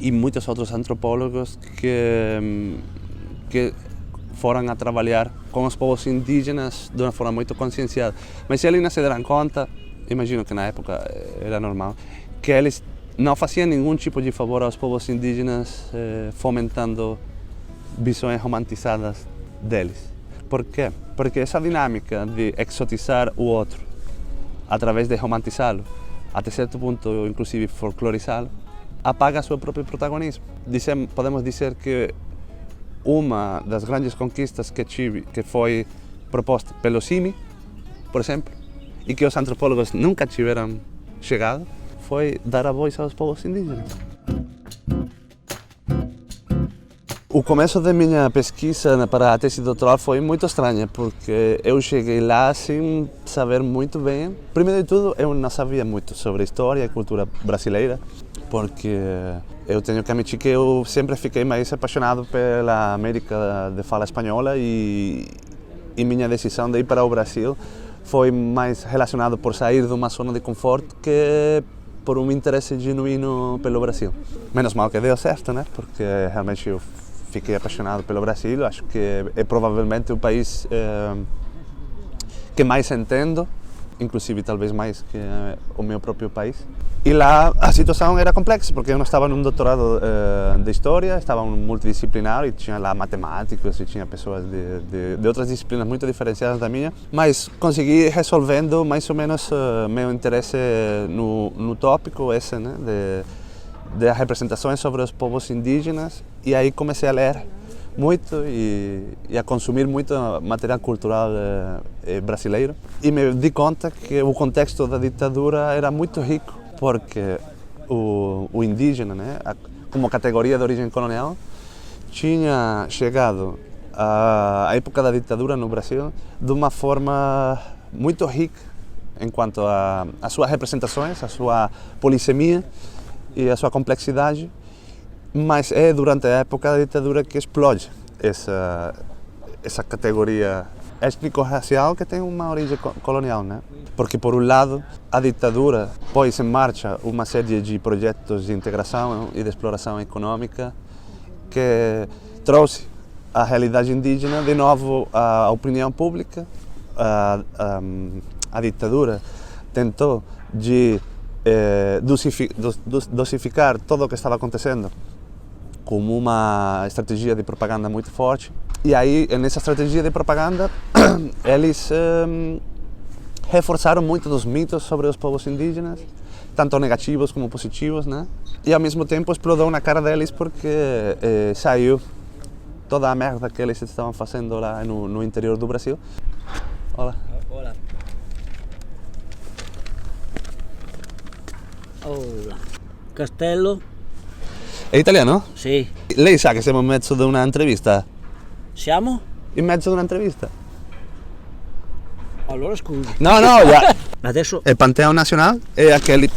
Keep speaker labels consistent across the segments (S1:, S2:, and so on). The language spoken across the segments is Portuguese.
S1: e muitos outros antropólogos que foram a trabalhar com os povos indígenas de uma forma muito conscienciada. Mas eles não se deram conta, imagino que na época era normal, que eles não faziam nenhum tipo de favor aos povos indígenas fomentando visões romantizadas deles. Por quê? Porque essa dinâmica de exotizar o outro através de romantizá-lo, até certo ponto inclusive folclorizá-lo, apaga o seu próprio protagonismo. Podemos dizer que uma das grandes conquistas que tive, que foi proposta pelo CIMI, por exemplo, e que os antropólogos nunca tiveram chegado, foi dar a voz aos povos indígenas. O começo da minha pesquisa para a tese doutoral foi muito estranha, porque eu cheguei lá sem saber muito bem. Primeiro de tudo, eu não sabia muito sobre a história e cultura brasileira, porque eu tenho que admitir que eu sempre fiquei mais apaixonado pela América de fala espanhola e minha decisão de ir para o Brasil foi mais relacionado por sair de uma zona de conforto que por um interesse genuíno pelo Brasil. Menos mal que deu certo, né? Porque realmente eu fiquei apaixonado pelo Brasil, acho que é provavelmente o país que mais entendo, inclusive talvez mais que o meu próprio país. E lá a situação era complexa, porque eu não estava num doutorado de história, estava um multidisciplinar e tinha lá matemáticos e tinha pessoas de outras disciplinas muito diferenciadas da minha, mas consegui resolvendo mais ou menos meu interesse no tópico esse, né, de representações sobre os povos indígenas, e aí comecei a ler muito e a consumir muito material cultural brasileiro, e me di conta que o contexto da ditadura era muito rico, porque o indígena, né, como categoria de origem colonial, tinha chegado à época da ditadura no Brasil de uma forma muito rica em quanto às suas representações, a sua polissemia e a sua complexidade, mas é durante a época da ditadura que explode essa categoria étnico-racial que tem uma origem colonial, né? Porque, por um lado, a ditadura pôs em marcha uma série de projetos de integração e de exploração econômica que trouxe a realidade indígena de novo à opinião pública. A ditadura tentou de dosificar tudo o que estava acontecendo como uma estratégia de propaganda muito forte. E aí, nessa estratégia de propaganda, eles reforçaram muito dos mitos sobre os povos indígenas, tanto negativos como positivos, né? E ao mesmo tempo explodiu na cara deles porque saiu toda a merda que eles estavam fazendo lá no interior do Brasil. Olá.
S2: Olá. Olá. Castello?
S1: È italiano?
S2: Sì.
S1: Lei sa che siamo in mezzo di una intervista?
S2: Siamo?
S1: In mezzo di un'intervista?
S2: Allora scusi.
S1: No, già.
S2: Adesso
S1: È Pantheon Nacional e anche lì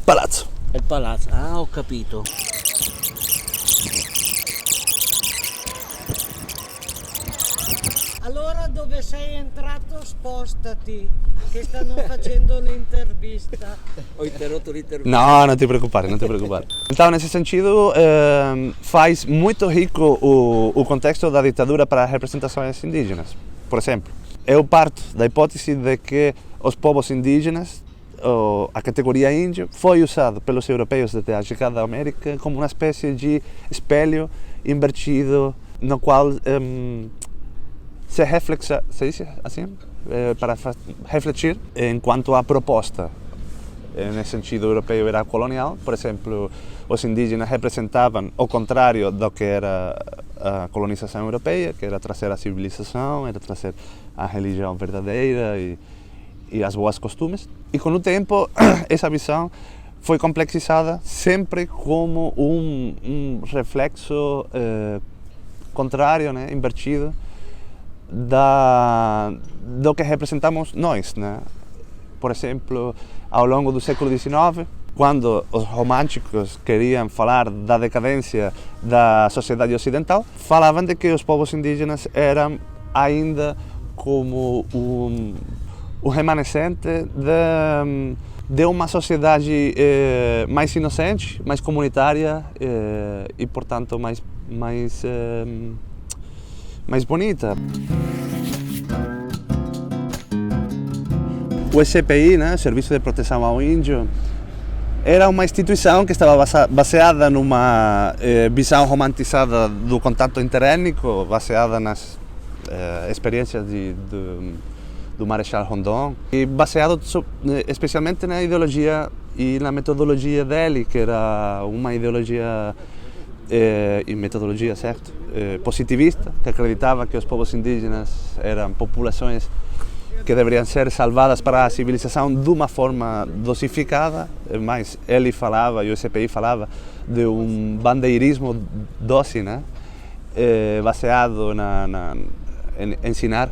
S1: Palazzo.
S2: è il palazzo. Ah, ho capito. Allora dove sei entrato spostati, che stanno facendo l'intervista. Ho interrotto l'intervista.
S1: No, non ti preoccupare, non ti preoccupare. Então, nesse sentido, faz muito rico o contexto da ditadura para as representações indígenas. Por exemplo, eu parto da hipótese de que os povos indígenas, a categoria índio, foi usado pelos europeus desde a chegada da América como uma espécie de espelho invertido no qual se reflexa, se diz assim? Para refletir enquanto a proposta, nesse sentido europeu, era colonial. Por exemplo, os indígenas representavam o contrário do que era a colonização europeia, que era trazer a civilização, era trazer a religião verdadeira e as boas costumes. E com o tempo, essa visão foi complexizada sempre como um reflexo contrário, né, invertido, do que representamos nós, né? Por exemplo, ao longo do século XIX, quando os românticos queriam falar da decadência da sociedade ocidental, falavam de que os povos indígenas eram ainda como o remanescente de uma sociedade mais inocente, mais comunitária e, portanto, mais bonita. O SPI, né, Serviço de Proteção ao Índio, era uma instituição que estava baseada numa visão romantizada do contato interétnico, baseada nas experiências do Marechal Rondon e baseado especialmente na ideologia e na metodologia dele, que era uma ideologia e metodologia, certo, positivista, que acreditava que os povos indígenas eram populações que deveriam ser salvadas para a civilização de uma forma dosificada, mas ele falava, e o SPI falava, de um bandeirismo doce, né? Baseado em ensinar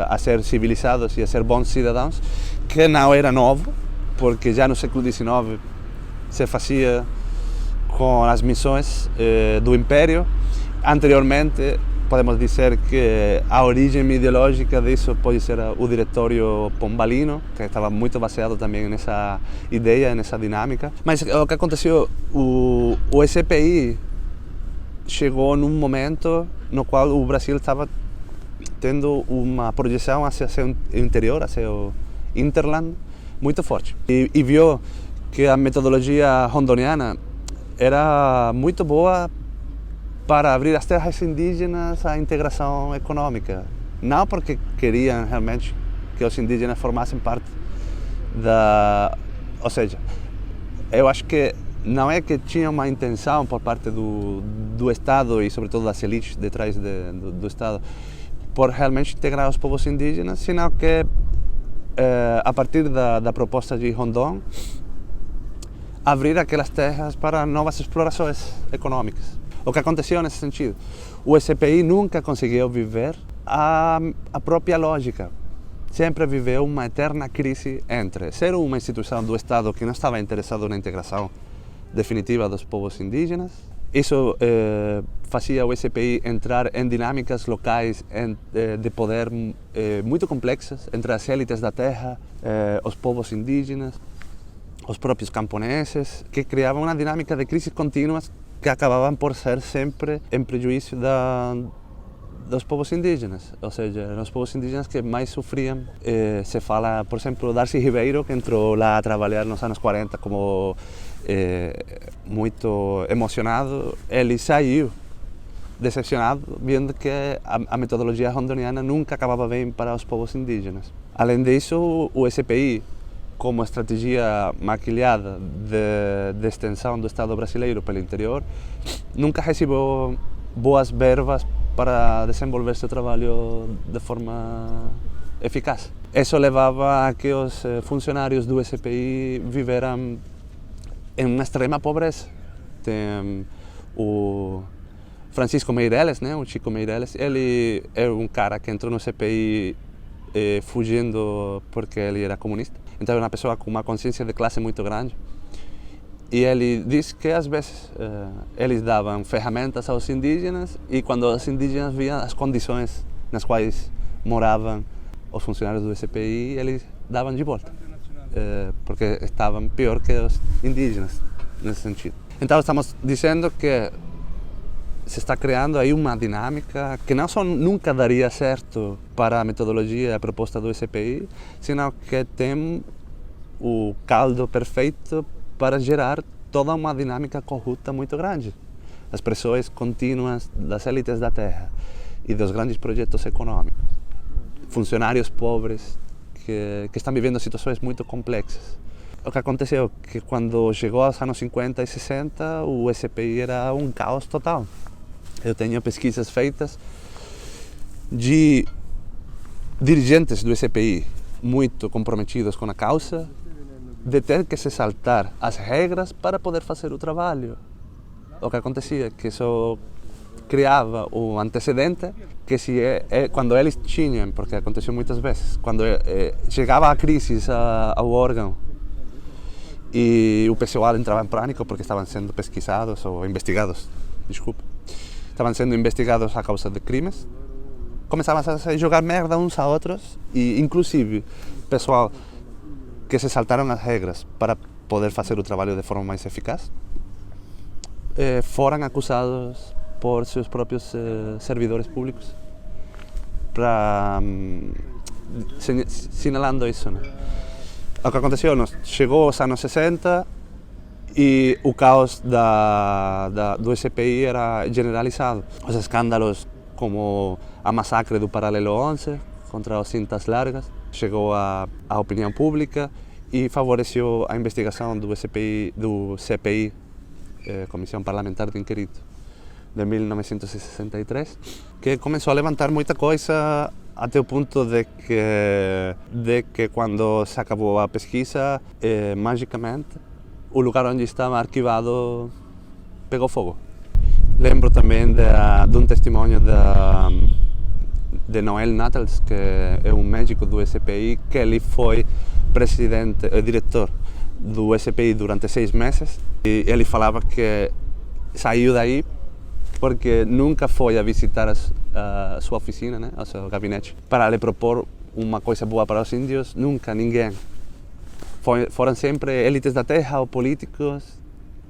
S1: a ser civilizados e a ser bons cidadãos, que não era novo, porque já no século XIX se fazia com as missões do Império. Anteriormente, podemos dizer que a origem ideológica disso pode ser o Diretório Pombalino, que estava muito baseado também nessa ideia, nessa dinâmica. Mas o que aconteceu, o SPI chegou num momento no qual o Brasil estava tendo uma projeção hacia seu interior, hacia o Interland, muito forte. E viu que a metodologia rondoniana era muito boa para abrir as terras indígenas à integração econômica. Não porque queriam realmente que os indígenas formassem parte da... Ou seja, eu acho que não é que tinha uma intenção por parte do Estado e sobretudo das elites detrás do Estado por realmente integrar os povos indígenas, senão que a partir da proposta de Rondon abrir aquelas terras para novas explorações econômicas. O que aconteceu nesse sentido? O SPI nunca conseguiu viver a própria lógica. Sempre viveu uma eterna crise entre ser uma instituição do Estado que não estava interessado na integração definitiva dos povos indígenas. Isso fazia o SPI entrar em dinâmicas locais de poder muito complexas entre as élites da terra, os povos indígenas, os próprios camponeses, que criavam uma dinâmica de crises contínuas que acabavam por ser sempre em prejuízo dos povos indígenas, ou seja, os povos indígenas que mais sofriam. Se fala, por exemplo, Darcy Ribeiro, que entrou lá a trabalhar nos anos 40 como muito emocionado. Ele saiu decepcionado, vendo que a metodologia rondoniana nunca acabava bem para os povos indígenas. Além disso, o SPI, como estratégia maquilhada de extensão do Estado brasileiro pelo interior, nunca recebeu boas verbas para desenvolver seu trabalho de forma eficaz. Isso levava a que os funcionários do SPI viveram em uma extrema pobreza. Tem o Francisco Meireles, né, o Chico Meireles, ele é um cara que entrou no CPI fugindo porque ele era comunista. Então era uma pessoa com uma consciência de classe muito grande. E ele diz que às vezes eles davam ferramentas aos indígenas e quando os indígenas viam as condições nas quais moravam os funcionários do SPI, eles davam de volta, porque estavam pior que os indígenas nesse sentido. Então estamos dizendo que se está criando aí uma dinâmica que não só nunca daria certo para a metodologia e a proposta do SPI, sino que tem o caldo perfeito para gerar toda uma dinâmica corrupta muito grande. As pressões contínuas das élites da terra e dos grandes projetos econômicos. Funcionários pobres que estão vivendo situações muito complexas. O que aconteceu é que quando chegou aos anos 50 e 60, o SPI era um caos total. Eu tenho pesquisas feitas de dirigentes do SPI muito comprometidos com a causa, de ter que se saltar as regras para poder fazer o trabalho. O que acontecia é que isso criava um antecedente que quando eles tinham, porque aconteceu muitas vezes, quando chegava a crise ao órgão e o pessoal entrava em pânico porque estavam sendo pesquisados ou investigados, estavam sendo investigados a causa de crimes, começavam a jogar merda uns a outros e inclusive pessoal que se saltaram as regras para poder fazer o trabalho de forma mais eficaz, foram acusados por seus próprios servidores públicos, sinalando isso, né? O que aconteceu, chegou aos anos 60 e o caos do SPI era generalizado. Os escândalos como a massacre do Paralelo 11 contra os cintas largas chegou à opinião pública e favoreceu a investigação do CPI, Comissão Parlamentar de Inquérito, de 1963, que começou a levantar muita coisa até o ponto de que quando se acabou a pesquisa, magicamente, o lugar onde estava arquivado pegou fogo. Lembro também de um testemunho de Noel Nattels, que é um médico do SPI, que ele foi diretor do SPI durante 6 meses, e ele falava que saiu daí porque nunca foi a visitar a sua oficina, né, o seu gabinete, para lhe propor uma coisa boa para os índios. Nunca, ninguém. Foram sempre elites da terra ou políticos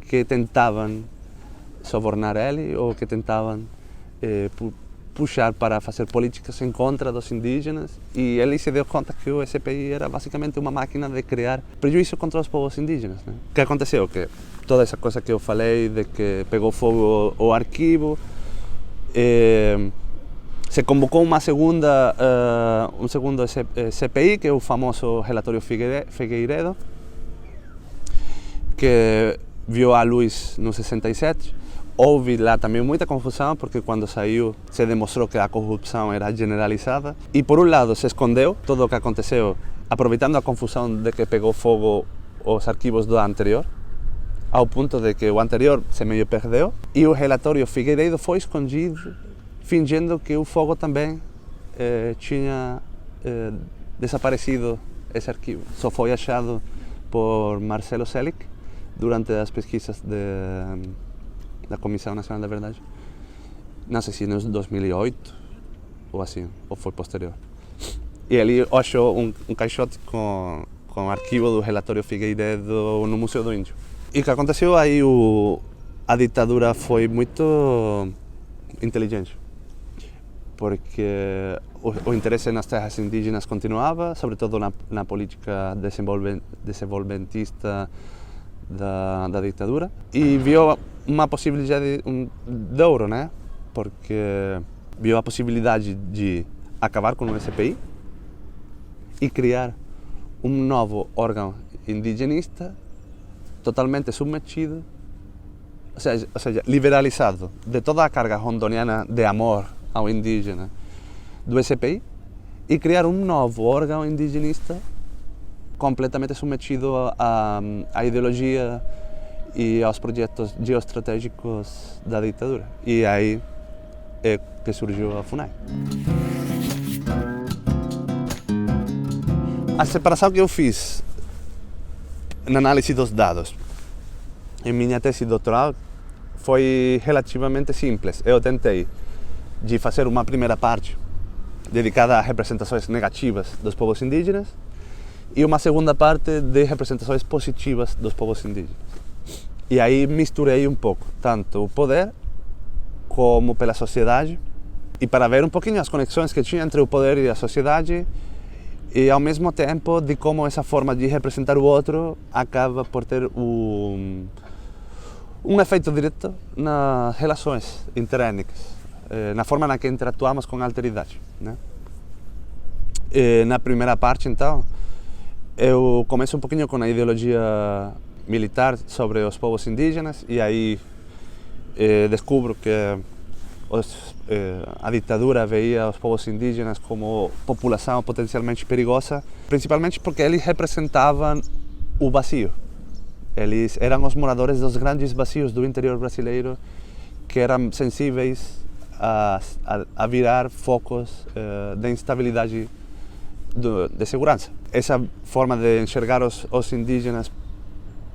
S1: que tentavam subornar ele ou que tentavam puxar para fazer políticas em contra dos indígenas, e ele se deu conta que o SPI era basicamente uma máquina de criar prejuízo contra os povos indígenas, né? O que aconteceu? Que toda essa coisa que eu falei de que pegou fogo o arquivo, se convocou um segundo CPI, que é o famoso relatório Figueiredo, que viu a luz no 67. Houve lá também muita confusão, porque quando saiu se demonstrou que a corrupção era generalizada. E por um lado se escondeu tudo o que aconteceu, aproveitando a confusão de que pegou fogo os arquivos do anterior, ao ponto de que o anterior se meio perdeu, e o relatório Figueiredo foi escondido, fingindo que o fogo também tinha desaparecido esse arquivo. Só foi achado por Marcelo Selig durante as pesquisas da Comissão Nacional da Verdade. Não sei se em 2008 ou assim, ou foi posterior. E ele achou um caixote com o arquivo do relatório Figueiredo no Museu do Índio. E o que aconteceu aí, a ditadura foi muito inteligente, porque o interesse nas terras indígenas continuava, sobretudo na política desenvolventista da ditadura, e viu uma possibilidade de ouro, né? Porque viu a possibilidade de acabar com o SPI e criar um novo órgão indigenista totalmente submetido, ou seja, liberalizado de toda a carga rondoniana de amor ao indígena do SPI, e criar um novo órgão indigenista completamente submetido à ideologia e aos projetos geoestratégicos da ditadura. E aí é que surgiu a FUNAI. A separação que eu fiz na análise dos dados em minha tese doutoral foi relativamente simples. Eu tentei de fazer uma primeira parte dedicada a representações negativas dos povos indígenas e uma segunda parte de representações positivas dos povos indígenas. E aí misturei um pouco, tanto o poder como pela sociedade, e para ver um pouquinho as conexões que tinha entre o poder e a sociedade, e ao mesmo tempo de como essa forma de representar o outro acaba por ter um efeito direto nas relações interétnicas, na forma na que interatuamos com a alteridade, né? Na primeira parte, então, eu começo um pouquinho com a ideologia militar sobre os povos indígenas, e aí descubro que a ditadura veia os povos indígenas como população potencialmente perigosa, principalmente porque eles representavam o vazio. Eles eram os moradores dos grandes vazios do interior brasileiro, que eram sensíveis a virar focos de instabilidade de segurança. Essa forma de enxergar os indígenas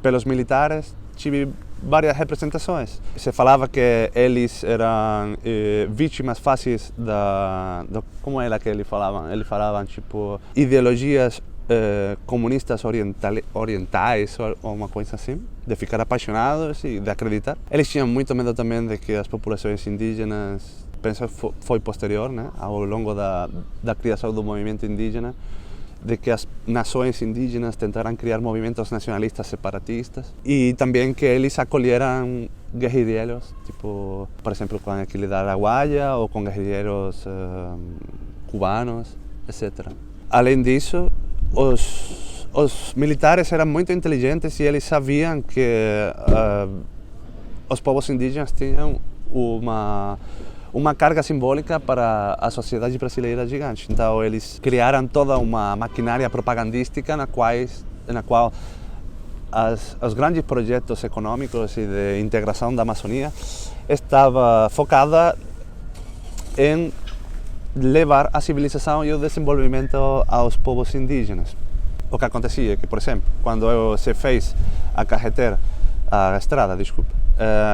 S1: pelos militares tive várias representações. Se falava que eles eram vítimas fáceis como era que eles falavam? Eles falavam tipo ideologias comunistas orientais ou uma coisa assim, de ficar apaixonados e de acreditar. Eles tinham muito medo também de que as populações indígenas, penso que foi posterior, né, ao longo da criação do movimento indígena, de que as nações indígenas tentaram criar movimentos nacionalistas separatistas e também que eles acolheram guerrilheiros, tipo, por exemplo, com aquele da Araguaia ou com guerrilheiros cubanos, etc. Além disso, os militares eram muito inteligentes e eles sabiam que os povos indígenas tinham uma carga simbólica para a sociedade brasileira gigante. Então eles criaram toda uma maquinária propagandística na qual os grandes projetos econômicos e de integração da Amazônia estava focada em levar a civilização e o desenvolvimento aos povos indígenas. O que acontecia é que, por exemplo, quando se fez a estrada,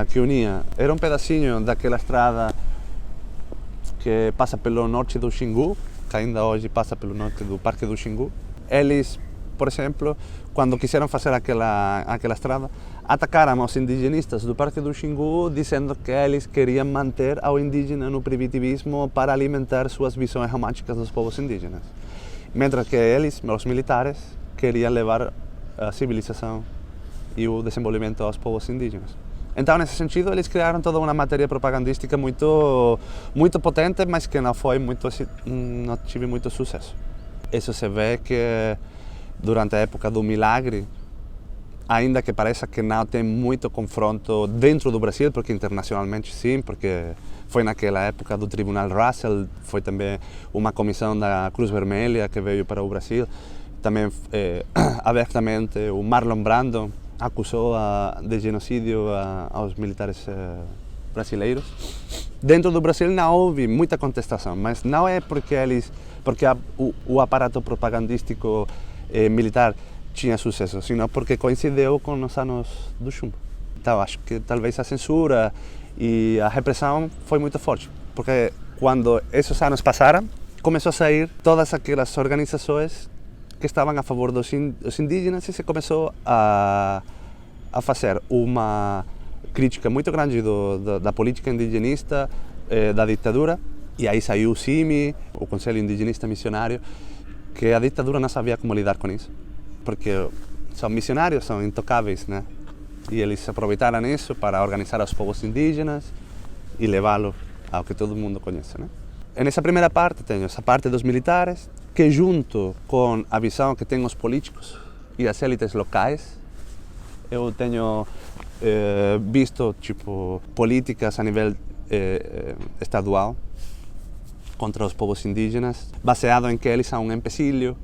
S1: que unia, era um pedacinho daquela estrada que passa pelo norte do Xingu, que ainda hoje passa pelo norte do Parque do Xingu. Eles, por exemplo, quando quiseram fazer aquela estrada, atacaram os indigenistas do Parque do Xingu, dizendo que eles queriam manter ao indígena no primitivismo para alimentar suas visões românticas dos povos indígenas. Mientras que eles, os militares, queriam levar a civilização e o desenvolvimento aos povos indígenas. Então, nesse sentido, eles criaram toda uma matéria propagandística muito potente, mas que não tive muito sucesso. Isso se vê que durante a época do Milagre, ainda que pareça que não tem muito confronto dentro do Brasil, porque internacionalmente sim, porque foi naquela época do Tribunal Russell, foi também uma comissão da Cruz Vermelha que veio para o Brasil. Também, abertamente, o Marlon Brando acusou de genocídio aos militares brasileiros. Dentro do Brasil não houve muita contestação, mas não é porque o aparato propagandístico militar tinha sucesso, sino porque coincidiu com os anos do chumbo. Então acho que talvez a censura e a repressão foi muito forte, porque quando esses anos passaram, começou a sair todas aquelas organizações que estavam a favor dos indígenas e se começou a fazer uma crítica muito grande da política indigenista, da ditadura, e aí saiu o CIMI, o Conselho Indigenista Missionário, que a ditadura não sabia como lidar com isso, porque são missionários, são intocáveis, né? E eles aproveitaram isso para organizar os povos indígenas e levá-los ao que todo mundo conhece, né? E nessa primeira parte tenho essa parte dos militares, que junto com a visão que têm os políticos e as élites locais, eu tenho visto políticas a nível estadual contra os povos indígenas, baseado em que eles são um empecilho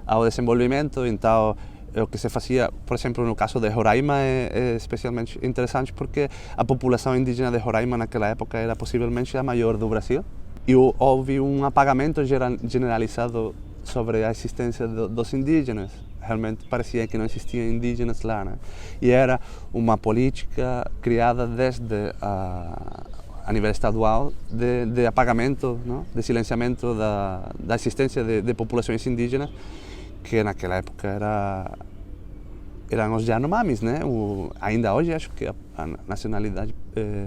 S1: ao desenvolvimento. Então, o que se fazia, por exemplo, no caso de Roraima é especialmente interessante porque a população indígena de Roraima naquela época era possivelmente a maior do Brasil e houve um apagamento generalizado sobre a existência dos indígenas. Realmente parecia que não existiam indígenas lá, né? E era uma política criada desde a nível estadual de apagamento, não? De silenciamento da existência de populações indígenas, que naquela época eram os Yanomamis, né? Ainda hoje acho que a nacionalidade é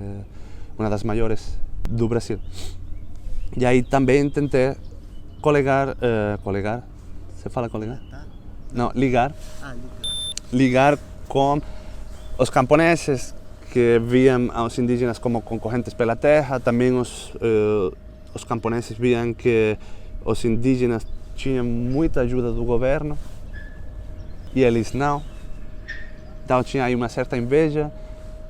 S1: uma das maiores do Brasil. E aí também tentei colegar, você fala colegar? Não, ligar com os camponeses que viam aos indígenas como concorrentes pela terra. Também os camponeses viam que os indígenas tinham muita ajuda do governo e eles não. Então tinha aí uma certa inveja.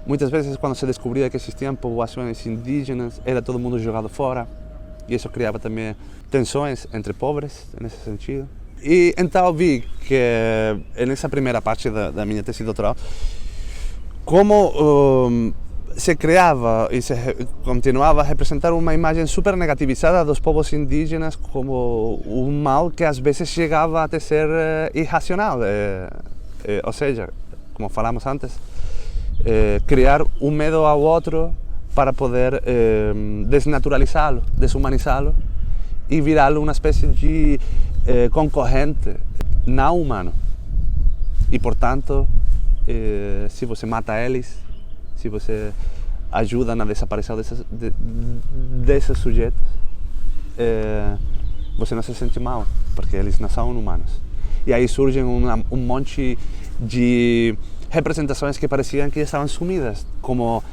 S1: Muitas vezes, quando se descobria que existiam povoações indígenas, era todo mundo jogado fora. E isso criava também tensões entre pobres, nesse sentido. E então vi que, nessa primeira parte da minha tese doutoral, como se criava e se continuava a representar uma imagem super negativizada dos povos indígenas como um mal que às vezes chegava a ser irracional. Ou seja, como falamos antes, criar um medo ao outro para poder desnaturalizá-lo, desumanizá-lo e virá-lo uma espécie de concorrente não humano. E, portanto, se você mata eles, se você ajuda na desaparição desses sujeitos, você não se sente mal, porque eles não são humanos. E aí surgem um monte de representações que pareciam que estavam sumidas, como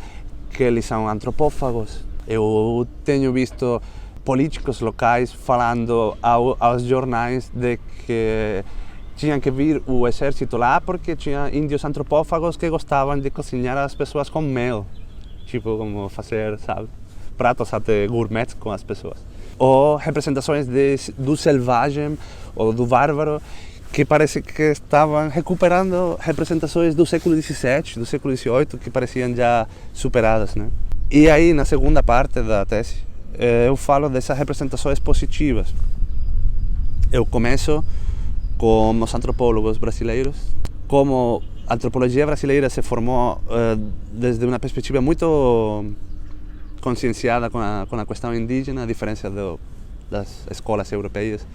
S1: que eles são antropófagos. Eu tenho visto políticos locais falando aos jornais de que tinham que vir o exército lá porque tinha índios antropófagos que gostavam de cozinhar as pessoas com mel, tipo como fazer, sabe, pratos até gourmet com as pessoas. Ou representações do selvagem ou do bárbaro, que parece que estavam recuperando representações do século XVII, do século XVIII, que pareciam já superadas, né? E aí, na segunda parte da tese, eu falo dessas representações positivas. Eu começo com os antropólogos brasileiros. Como a antropologia brasileira se formou desde uma perspectiva muito conscienciada com a questão indígena, a diferença das escolas europeias,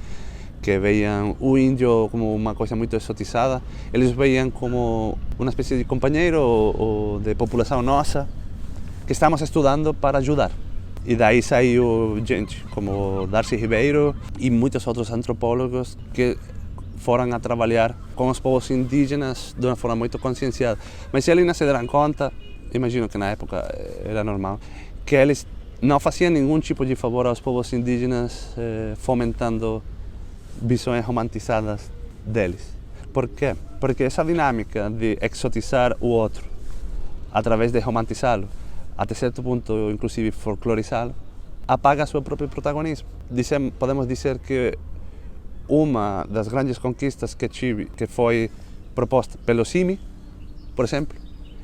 S1: que veían o índio como uma coisa muito exotizada, eles veían como uma espécie de companheiro ou de população nossa que estamos estudando para ajudar. E daí saiu gente como Darcy Ribeiro e muitos outros antropólogos que foram a trabalhar com os povos indígenas de uma forma muito conscienciada. Mas eles não se deram conta, imagino que na época era normal, que eles não faziam nenhum tipo de favor aos povos indígenas fomentando visões romantizadas deles. Por quê? Porque essa dinâmica de exotizar o outro através de romantizá-lo, até certo ponto inclusive folclorizá-lo, apaga seu próprio protagonismo. Podemos dizer que uma das grandes conquistas que tive, que foi proposta pelo CIMI, por exemplo,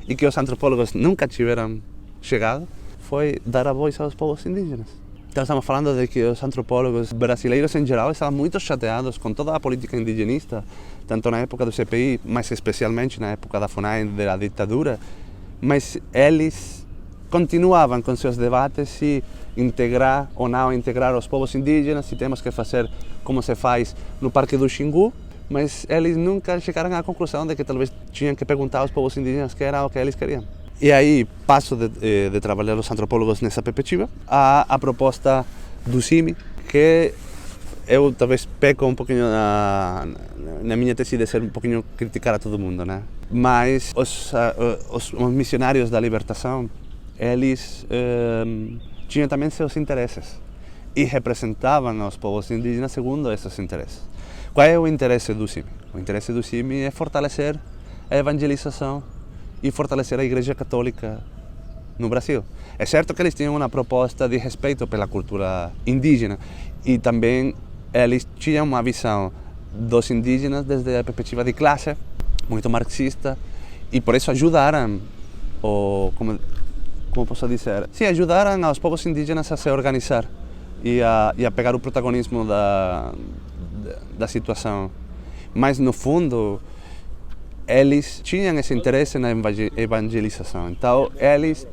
S1: e que os antropólogos nunca tiveram chegado, foi dar a voz aos povos indígenas. Então estamos falando de que os antropólogos brasileiros em geral estavam muito chateados com toda a política indigenista, tanto na época do CPI, mas especialmente na época da FUNAI e da ditadura, mas eles continuavam com seus debates se integrar ou não integrar os povos indígenas, se temos que fazer como se faz no Parque do Xingu, mas eles nunca chegaram à conclusão de que talvez tinham que perguntar aos povos indígenas que era o que eles queriam. E aí passo de trabalhar os antropólogos nessa perspectiva a proposta do CIMI, que eu talvez peco um pouquinho na minha tese de ser um pouquinho criticar a todo mundo, né? Mas os missionários da libertação, eles tinham também seus interesses e representavam os povos indígenas segundo esses interesses. Qual é o interesse do CIMI? O interesse do CIMI é fortalecer a evangelização e fortalecer a Igreja Católica no Brasil. É certo que eles tinham uma proposta de respeito pela cultura indígena e também eles tinham uma visão dos indígenas desde a perspectiva de classe, muito marxista, e por isso ajudaram, como posso dizer, sim, ajudaram aos povos indígenas a se organizar e a pegar o protagonismo da situação. Mas no fundo, eles tinham esse interesse na evangelização, então eles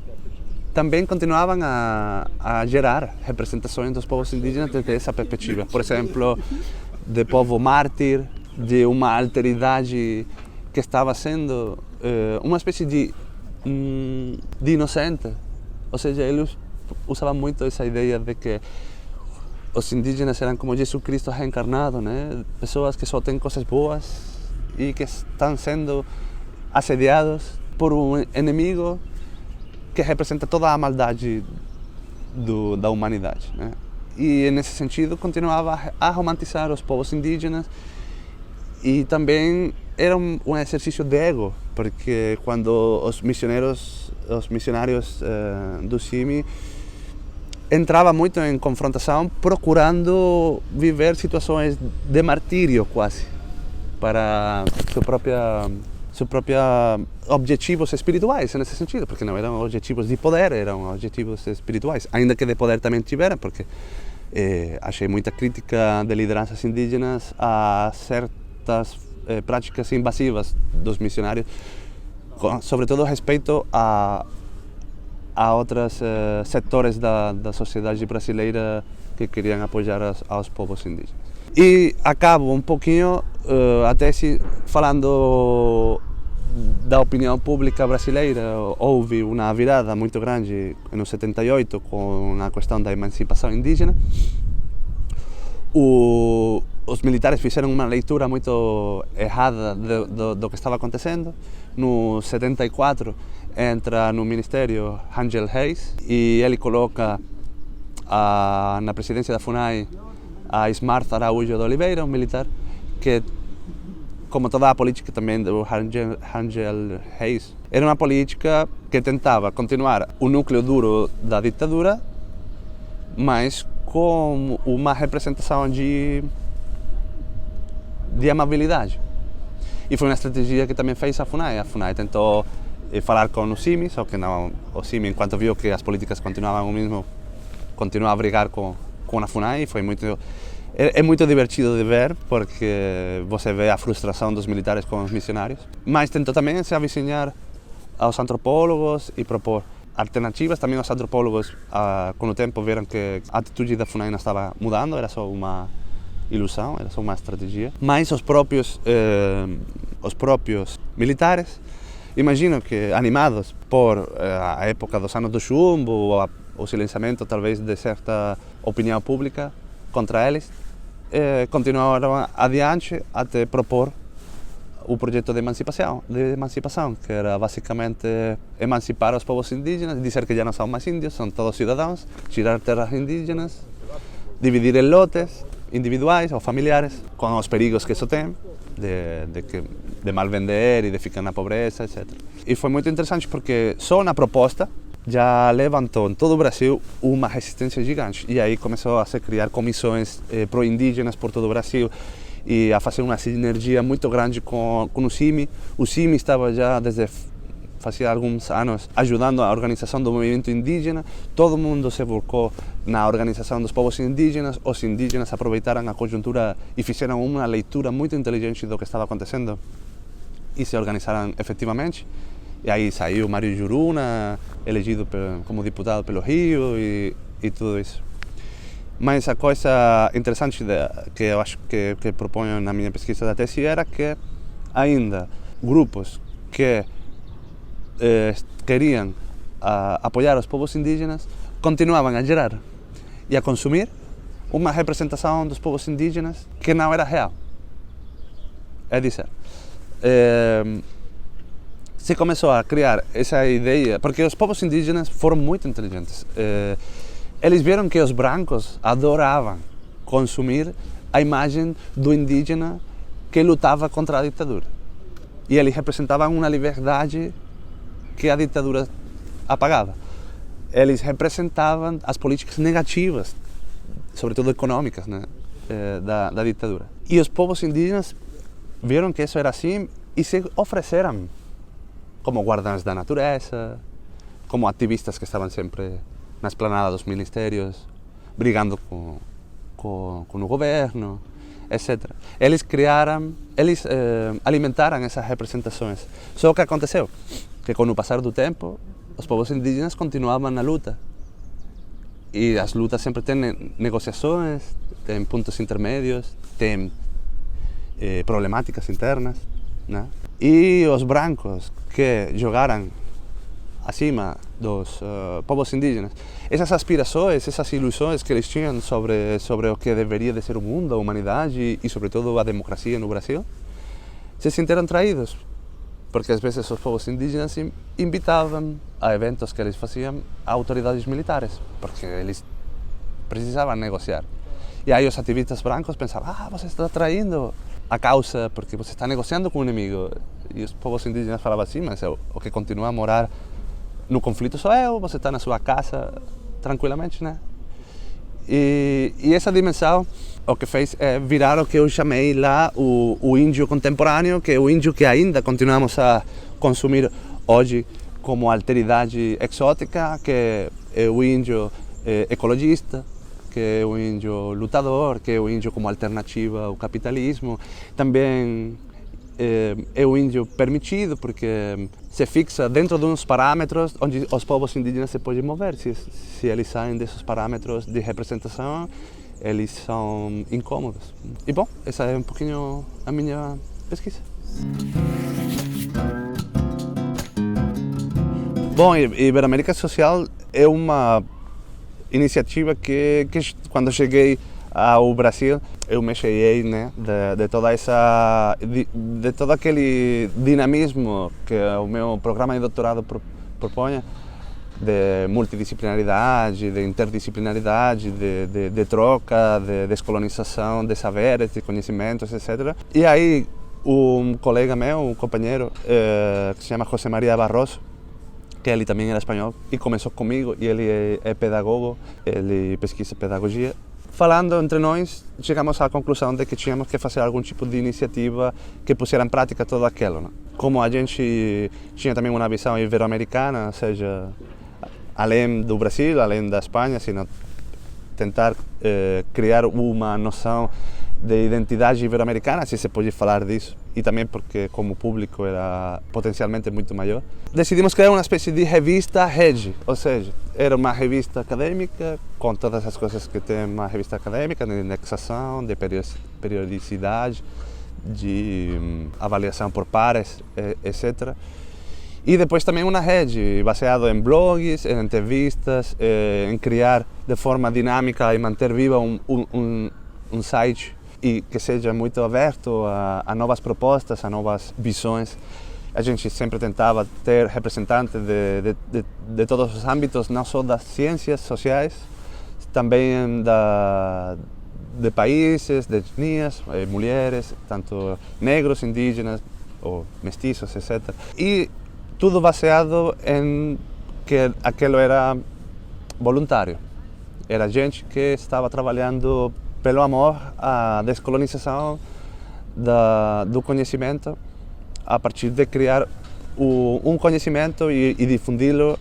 S1: também continuavam a gerar representações dos povos indígenas desde essa perspectiva. Por exemplo, de povo mártir, de uma alteridade que estava sendo uma espécie de inocente. Ou seja, eles usavam muito essa ideia de que os indígenas eram como Jesus Cristo reencarnado, né? Pessoas que só têm coisas boas e que estão sendo assediados por um inimigo que representa toda a maldade da humanidade, né? E nesse sentido continuava a romantizar os povos indígenas e também era um exercício de ego, porque quando os missionários do CIMI entravam muito em confrontação procurando viver situações de martírio quase para seus próprios objetivos espirituais nesse sentido, porque não eram objetivos de poder, eram objetivos espirituais, ainda que de poder também tiveram, porque achei muita crítica de lideranças indígenas a certas práticas invasivas dos missionários, sobretudo respeito a outros setores da sociedade brasileira que queriam apoiar aos povos indígenas. E acabo um pouquinho a tese falando da opinião pública brasileira. Houve uma virada muito grande no 78 com a questão da emancipação indígena. Os militares fizeram uma leitura muito errada do que estava acontecendo. No 74 entra no ministério Rangel Reis e ele coloca na presidência da FUNAI a Smart Araújo de Oliveira, um militar que, como toda a política também do Rangel Reis, era uma política que tentava continuar o núcleo duro da ditadura, mas com uma representação de amabilidade. E foi uma estratégia que também fez a FUNAI. A FUNAI tentou falar com o CIMI, só que não, o CIMI, enquanto viu que as políticas continuavam o mesmo, continuou a brigar com a FUNAI. E foi é muito divertido de ver, porque você vê a frustração dos militares com os missionários. Mas tentou também se avizinhar aos antropólogos e propor alternativas. Também os antropólogos, com o tempo, viram que a atitude da FUNAI não estava mudando, era só uma ilusão, era só uma estratégia. Mas os próprios militares, imagino que animados por a época dos anos do chumbo, ou o silenciamento talvez de certa opinião pública contra eles, continuaram adiante até propor o projeto de emancipação, que era basicamente emancipar os povos indígenas, dizer que já não são mais índios, são todos cidadãos, tirar terras indígenas, dividir em lotes individuais ou familiares, com os perigos que isso tem, de mal vender e de ficar na pobreza, etc. E foi muito interessante porque só na proposta já levantou em todo o Brasil uma resistência gigante. E aí começou a se criar comissões pró-indígenas por todo o Brasil e a fazer uma sinergia muito grande com o CIMI. O CIMI estava já desde fazia alguns anos ajudando a organização do movimento indígena. Todo mundo se volcou na organização dos povos indígenas. Os indígenas aproveitaram a conjuntura e fizeram uma leitura muito inteligente do que estava acontecendo e se organizaram efetivamente. E aí saiu Mário Juruna, elegido como deputado pelo Rio e tudo isso. Mas a coisa interessante que eu acho que proponho na minha pesquisa da tese era que ainda grupos que queriam apoiar os povos indígenas continuavam a gerar e a consumir uma representação dos povos indígenas que não era real. É dizer, se começou a criar essa ideia, porque os povos indígenas foram muito inteligentes. Eles viram que os brancos adoravam consumir a imagem do indígena que lutava contra a ditadura. E eles representavam uma liberdade que a ditadura apagava. Eles representavam as políticas negativas, sobretudo econômicas, né, da ditadura. E os povos indígenas viram que isso era assim e se ofereceram como guardiães da natureza, como ativistas que estavam sempre na esplanada dos ministérios, brigando com o governo, etc. Eles alimentaram essas representações. Só que aconteceu que com o passar do tempo, os povos indígenas continuavam na luta. E as lutas sempre têm negociações, têm pontos intermédios, têm problemáticas internas, né? E os brancos que jogaram acima dos povos indígenas, essas aspirações, essas ilusões que eles tinham sobre o que deveria de ser o mundo, a humanidade e sobretudo a democracia no Brasil, se sentiram traídos, porque às vezes os povos indígenas invitavam a eventos que eles faziam a autoridades militares, porque eles precisavam negociar. E aí os ativistas brancos pensavam, você está traindo a causa porque você está negociando com o inimigo. E os povos indígenas falavam assim, mas o que continua a morar no conflito sou eu, você está na sua casa tranquilamente, né? E essa dimensão, o que fez é virar o que eu chamei lá o índio contemporâneo, que é o índio que ainda continuamos a consumir hoje como alteridade exótica, que é o índio ecologista, que é o índio lutador, que é o índio como alternativa ao capitalismo. Também é o índio permitido, porque se fixa dentro de uns parâmetros onde os povos indígenas se podem mover. Se eles saem desses parâmetros de representação, eles são incômodos. E bom, essa é um pouquinho a minha pesquisa. Bom, Iberoamérica Social é uma iniciativa que quando cheguei ao Brasil, eu me cheguei, né, de todo aquele dinamismo que o meu programa de doutorado propõe, de multidisciplinaridade, de interdisciplinaridade, de troca, de descolonização de saberes, de conhecimentos, etc. E aí um colega meu, um companheiro, que se chama José Maria Barroso, que ele também era espanhol e começou comigo, e ele é pedagogo, ele pesquisa pedagogia. Falando entre nós, chegamos à conclusão de que tínhamos que fazer algum tipo de iniciativa que pusesse em prática tudo aquilo, né? Como a gente tinha também uma visão ibero-americana, ou seja, além do Brasil, além da Espanha, sino tentar criar uma noção de identidade ibero-americana, se pode falar disso, e também porque como o público era potencialmente muito maior. Decidimos criar uma espécie de revista rede, ou seja, era uma revista acadêmica com todas as coisas que tem uma revista acadêmica, de indexação, de periodicidade, de avaliação por pares, etc. E depois também uma rede baseada em blogs, em entrevistas, em criar de forma dinâmica e manter viva um site e que seja muito aberto a novas propostas, a novas visões. A gente sempre tentava ter representantes de todos os âmbitos, não só das ciências sociais, também de países, de etnias, mulheres, tanto negros, indígenas ou mestiços, etc. E tudo baseado em que aquilo era voluntário. Era gente que estava trabalhando pelo amor à descolonização do conhecimento, a partir de criar um conhecimento e difundi-lo,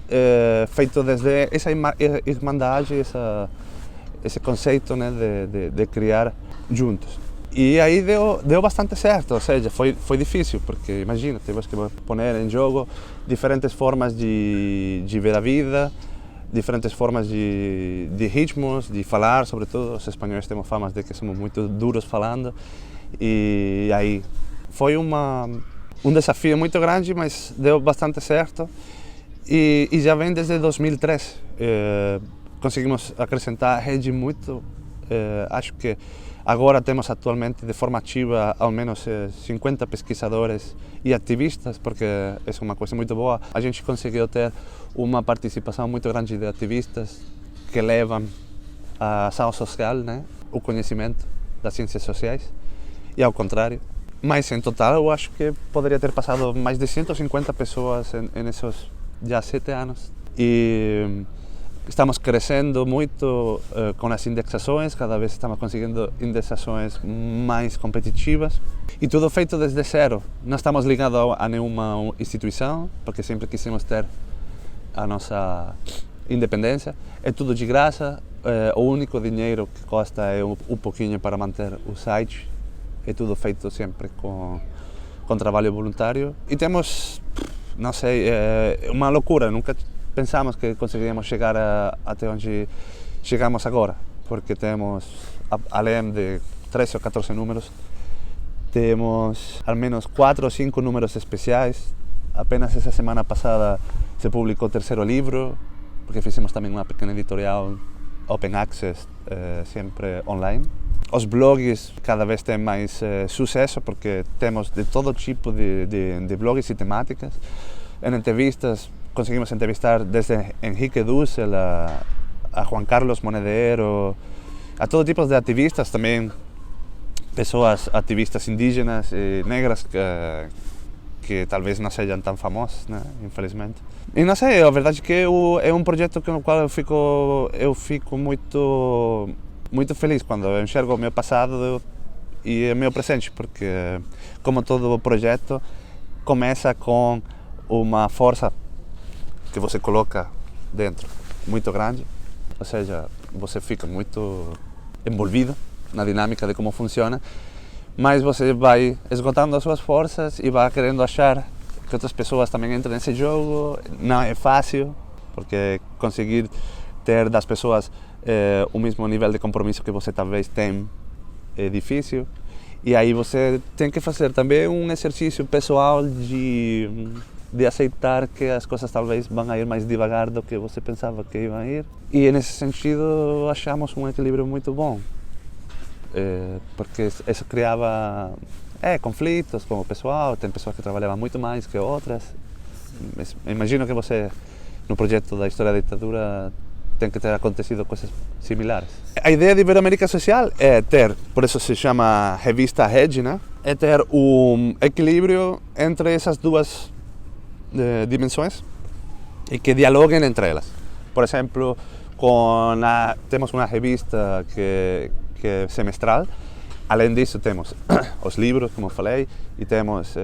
S1: feito desde essa irmandade, esse conceito, né, de criar juntos. E aí deu bastante certo, ou seja, foi difícil, porque imagina, tivemos que pôr em jogo diferentes formas de ver a vida, diferentes formas de ritmos, de falar, sobretudo. Os espanhóis temos fama de que somos muito duros falando, e aí foi um desafio muito grande, mas deu bastante certo, e já vem desde 2003. Conseguimos acrescentar a rede muito, acho que agora temos atualmente de forma ativa ao menos 50 pesquisadores e ativistas, porque é uma coisa muito boa. A gente conseguiu ter uma participação muito grande de ativistas que levam a ação social, né? O conhecimento das ciências sociais, e ao contrário. Mas em total eu acho que poderia ter passado mais de 150 pessoas nesses já 7 anos. E estamos crescendo muito com as indexações, cada vez estamos conseguindo indexações mais competitivas, e tudo feito desde zero. Não estamos ligados a nenhuma instituição, porque sempre quisimos ter a nossa independência. É tudo de graça, o único dinheiro que custa é um pouquinho para manter o site. É tudo feito sempre com trabalho voluntário. E temos, não sei, é uma loucura, nunca pensamos que conseguiríamos chegar até onde chegamos agora, porque temos, além de 13 ou 14 números, temos ao menos 4 ou 5 números especiais. Apenas essa semana passada se publicou o 3º livro, porque fizemos também uma pequena editorial open access, sempre online. Os blogs cada vez têm mais sucesso, porque temos de todo tipo de blogs e temáticas. Em entrevistas, conseguimos entrevistar desde Henrique Dussel a Juan Carlos Monedero, a todo tipo de ativistas, também pessoas ativistas indígenas e negras que talvez não sejam tão famosas, né, infelizmente. E não sei, a verdade é que é um projeto com o qual eu fico muito feliz quando eu enxergo o meu passado e o meu presente, porque, como todo projeto, começa com uma força que você coloca dentro, muito grande, ou seja, você fica muito envolvido na dinâmica de como funciona, mas você vai esgotando as suas forças e vai querendo achar que outras pessoas também entram nesse jogo. Não é fácil, porque conseguir ter das pessoas o mesmo nível de compromisso que você talvez tem é difícil. E aí você tem que fazer também um exercício pessoal de aceitar que as coisas talvez vão a ir mais devagar do que você pensava que iam ir. E nesse sentido achamos um equilíbrio muito bom, porque isso criava conflitos com o pessoal. Tem pessoas que trabalhavam muito mais que outras. Imagino que você, no projeto da História da Ditadura, tem que ter acontecido coisas similares. A ideia de Iberoamérica Social é ter, por isso se chama revista Hedge, né? É ter um equilíbrio entre essas duas dimensões e que dialoguem entre elas. Por exemplo, temos uma revista que é semestral. Além disso, temos os livros, como falei, e temos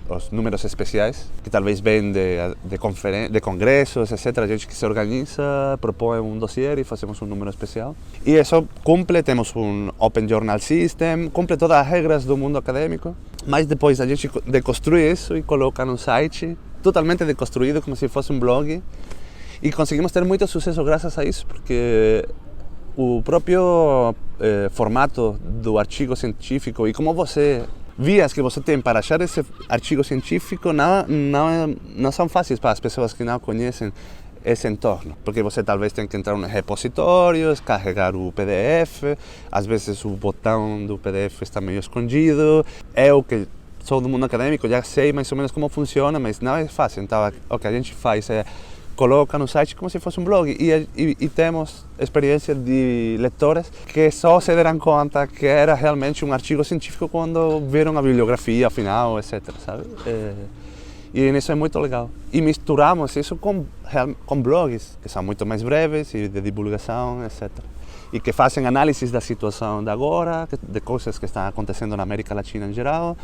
S1: os números especiais, que talvez vêm de congressos, etc. A gente que se organiza, propõe um dossiê e fazemos um número especial. E isso temos um Open Journal System, cumpre todas as regras do mundo acadêmico, mas depois a gente deconstrui isso e coloca no site, totalmente deconstruído, como se fosse um blog, e conseguimos ter muito sucesso graças a isso, porque o próprio formato do artigo científico e como vias que você tem para achar esse artigo científico não são fáceis para as pessoas que não conhecem esse entorno, porque você talvez tem que entrar nos repositórios, carregar o PDF, às vezes o botão do PDF está meio escondido. Eu que sou do mundo acadêmico já sei mais ou menos como funciona, mas não é fácil. Então o que a gente faz é coloca no site como se fosse um blog e temos experiência de leitores que só se deram conta que era realmente um artigo científico quando viram a bibliografia final, etc. Sabe? E isso é muito legal. E misturamos isso com blogs que são muito mais breves e de divulgação, etc. E que fazem análises da situação de agora, de coisas que estão acontecendo na América Latina em geral.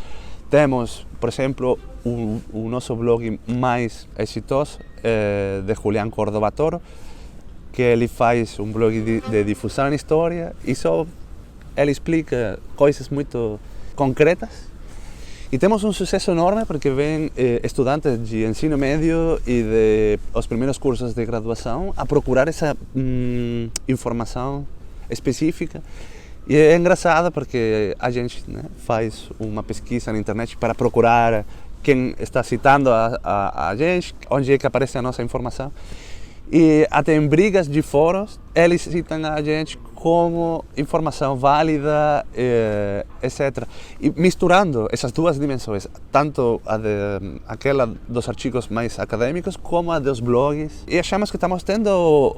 S1: Temos, por exemplo, o nosso blog mais exitoso de Julián Córdoba Toro, que ele faz um blog de difusão em história e só ele explica coisas muito concretas. E temos um sucesso enorme porque vêm estudantes de ensino médio e de os primeiros cursos de graduação a procurar essa informação específica. E é engraçado porque a gente faz uma pesquisa na internet para procurar quem está citando a gente, onde é que aparece a nossa informação. E até em brigas de fóruns, eles citam a gente como informação válida, etc. E misturando essas duas dimensões, tanto aquela dos artigos mais acadêmicos como a dos blogs. E achamos que estamos tendo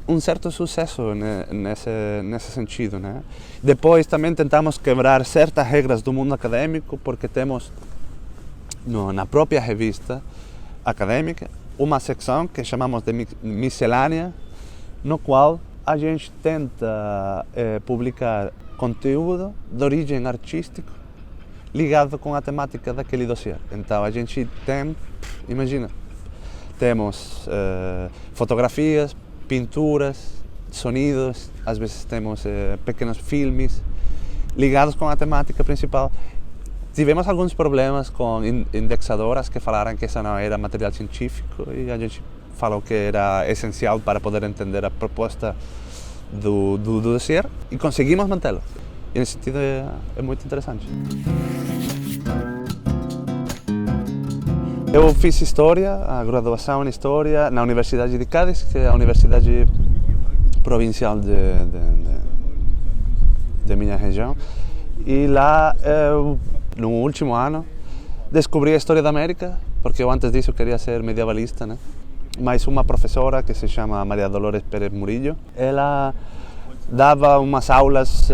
S1: um certo sucesso nesse sentido, né? Depois também tentamos quebrar certas regras do mundo acadêmico, porque temos na própria revista acadêmica uma secção que chamamos de miscelânea, no qual a gente tenta publicar conteúdo de origem artística ligado com a temática daquele dossiê. Então a gente tem, imagina, temos fotografias, pinturas, sonidos, às vezes temos pequenos filmes ligados com a temática principal. Tivemos alguns problemas com indexadoras que falaram que isso não era material científico e a gente falou que era essencial para poder entender a proposta do dossiê e conseguimos mantê-lo. E nesse sentido é muito interessante. Eu fiz História, a graduação em História, na Universidade de Cádiz, que é a universidade provincial de minha região. E lá, no último ano, descobri a História da América, porque eu antes disso queria ser medievalista, né? Mas uma professora que se chama Maria Dolores Pérez Murillo, ela dava umas aulas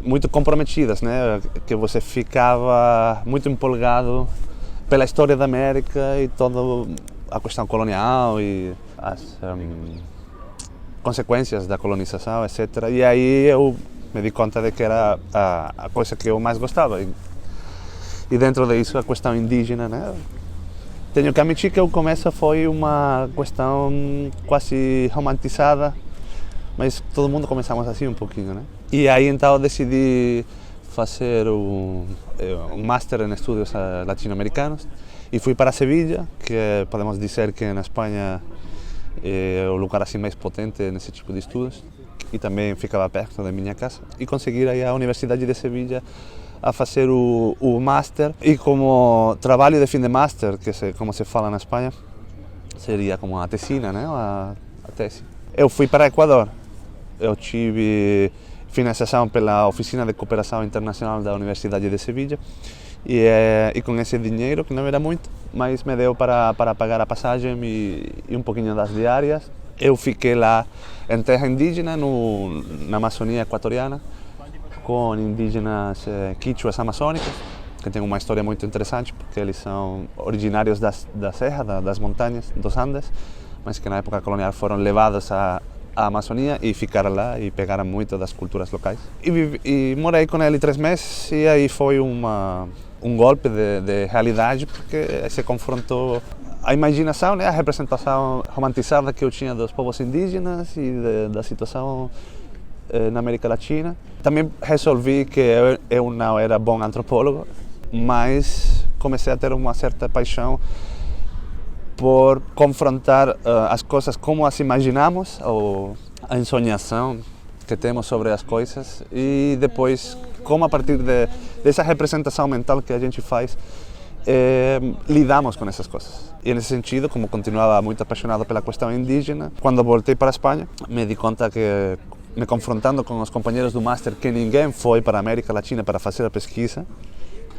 S1: muito comprometidas, né? Que você ficava muito empolgado pela história da América e toda a questão colonial e as consequências da colonização, etc. E aí eu me di conta de que era a coisa que eu mais gostava. E dentro disso a questão indígena, né? Tenho que admitir que o começo foi uma questão quase romantizada, mas todo mundo começamos assim um pouquinho, né? E aí então decidi fazer um master em estudos latino-americanos e fui para Sevilha, que podemos dizer que na Espanha é o lugar assim mais potente nesse tipo de estudos, e também ficava perto da minha casa, e consegui ir à Universidade de Sevilha a fazer o Master, e como trabalho de fim de Master, como se fala na Espanha, seria como a tesina, né? a tese. Eu fui para Equador, eu tive financiação pela Oficina de Cooperação Internacional da Universidade de Sevilha, e com esse dinheiro, que não era muito, mas me deu para pagar a passagem e um pouquinho das diárias. Eu fiquei lá em terra indígena, na Amazônia equatoriana, com indígenas quichuas amazônicos, que tem uma história muito interessante, porque eles são originários da serra, das montanhas, dos Andes, mas que na época colonial foram levados à Amazônia e ficaram lá e pegaram muito das culturas locais. E morei com ele 3 meses, e aí foi um golpe de realidade, porque se confrontou a imaginação, né, a representação romantizada que eu tinha dos povos indígenas e da situação na América Latina. Também resolvi que eu não era bom antropólogo, mas comecei a ter uma certa paixão por confrontar as coisas como as imaginamos, ou a ensonhação que temos sobre as coisas, e depois como a partir dessa representação mental que a gente faz, lidamos com essas coisas. E nesse sentido, como continuava muito apaixonado pela questão indígena, quando voltei para a Espanha, me di conta que, me confrontando com os companheiros do Master, que ninguém foi para a América Latina para fazer a pesquisa,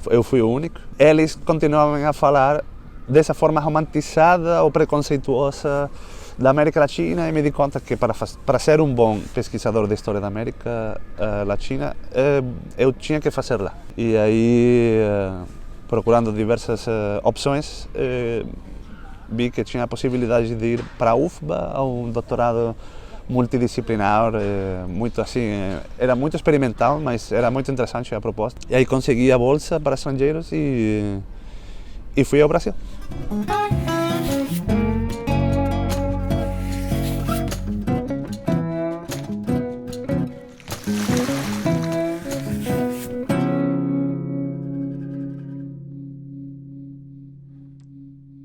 S1: eu fui o único. Eles continuavam a falar dessa forma romantizada ou preconceituosa da América Latina, e me di conta que para ser um bom pesquisador da história da América Latina, eu tinha que fazer lá. E aí, procurando diversas opções, vi que tinha a possibilidade de ir para a UFBA, a um doutorado multidisciplinar, muito assim, era muito experimental, mas era muito interessante a proposta. E aí consegui a bolsa para estrangeiros e fui ao Brasil.